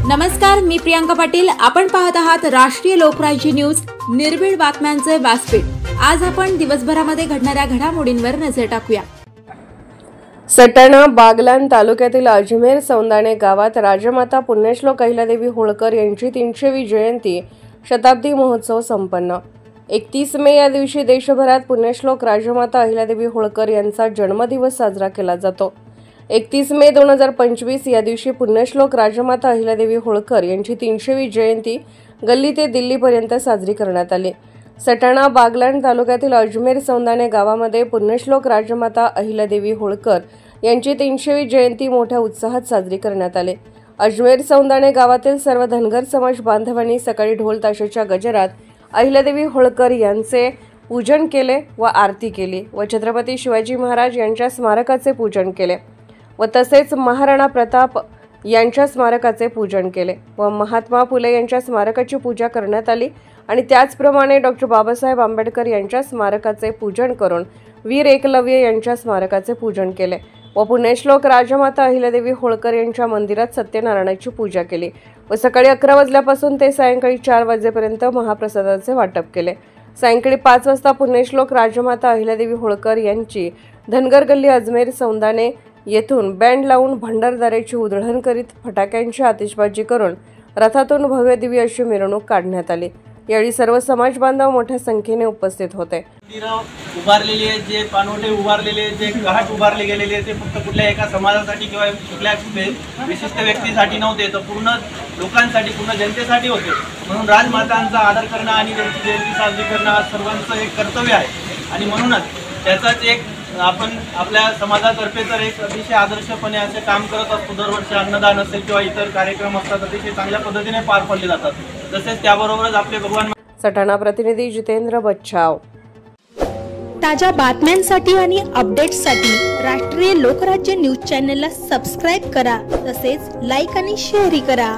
नमस्कार, मी प्रियांका पाटील। आपण पाहत आहात राष्ट्रीय लोकराज्य न्यूज, निर्भीड बातम्यांचे व्यासपीठ। आज आपण दिवसभरामध्ये घडणाऱ्या घडामोडींवर नजर टाकूया। सटाणा बागलाण तालुक्यातील अजमेर सौंदाणे गावात राजमाता पुण्यश्लोक अहिल्यादेवी होळकर यांची 300वी जयंती शताब्दी महोत्सव संपन्न। 31 मे या दिवशी देशभरात पुण्यश्लोक राजमाता अहिल्यादेवी होळकर यांचा जन्मदिवस साजरा केला जातो। 31 मे 2025 या दिवशी पुण्यश्लोक राजमाता अहिल्यादेवी होळकर यांची 300वी जयंती गल्ली ते दिल्लीपर्यंत साजरी करण्यात आली। सटाणा बागलाण तालुक्यातील अजमेर सौंदाणे गावामध्ये पुण्यश्लोक राजमाता अहिल्यादेवी होळकर यांची 300वी जयंती मोठ्या उत्साहात साजरी करण्यात आली। अजमेर सौंदाणे गावातील सर्व धनगर समाज बांधवांनी सकाळी ढोल ताशाच्या गजरात अहिल्यादेवी होळकर यांचे पूजन केले व आरती केली व छत्रपती शिवाजी महाराज यांच्या स्मारकाचे पूजन केले व तसेच महाराणा प्रताप यांच्या स्मारकाचे पूजन केले व महात्मा फुले यांच्या स्मारकाची पूजा करण्यात आली आणि त्याचप्रमाणे डॉ. बाबासाहेब आंबेडकर यांच्या स्मारकाचे पूजन करून वीर एकलव्य यांच्या स्मारकाचे पूजन केले व पुण्यश्लोक राजमाता अहिल्यादेवी होळकर यांच्या मंदिरात सत्यनारायणाची पूजा केली व सकाळी 11 वाजल्यापासून ते सायंकाळी 4 वाजेपर्यंत महाप्रसादाचे वाटप केले। सायंकाळी 5 वाजता पुण्यश्लोक राजमाता अहिल्यादेवी होळकर यांची धनगर गल्ली अजमेर सौंदाणे येथून बँड लावून भंडारदाऱ्याची उधळण करीत फटाक्यांची आतिषबाजी करून रथातून भव्य दिव्य अशी मिरवणूक काढण्यात आली। यावेळी सर्व समाज बांधव मोठ्या संख्येने उपस्थित होते। उभारलेले जे पानवटे उभारलेले जे घाट उभारले गेलेले ते फक्त कुठल्या एका समाजासाठी किंवा कुठल्या विशिष्ट व्यक्तीसाठी नव्हते, तर पूर्ण लोकांसाठी, पूर्ण जनतेसाठी होते। म्हणून राजमातांचा आदर करणं आणि त्यांची जयंती साजरी करणं हा सर्वांचं एक कर्तव्य आहे आणि म्हणूनच त्याचाच एक आपण आपल्या समाजातर्फे तर एक अतिशय आदर्शपणे असे काम करत असतो। दरवर्षी अन्नदान असेल किंवा इतर कार्यक्रम असतात, अतिशय चांगल्या पद्धतीने पार पडले जातात। तसेच त्याबरोबरच आपले भगवान सटाणा प्रतिनिधी जितेंद्र बच्छाव। ताज्या बातम्यांसाठी आणि अपडेट्ससाठी राष्ट्रीय लोकराज्य न्यूज चॅनलला सबस्क्राइब करा, तसेच लाईक आणि शेअर करा।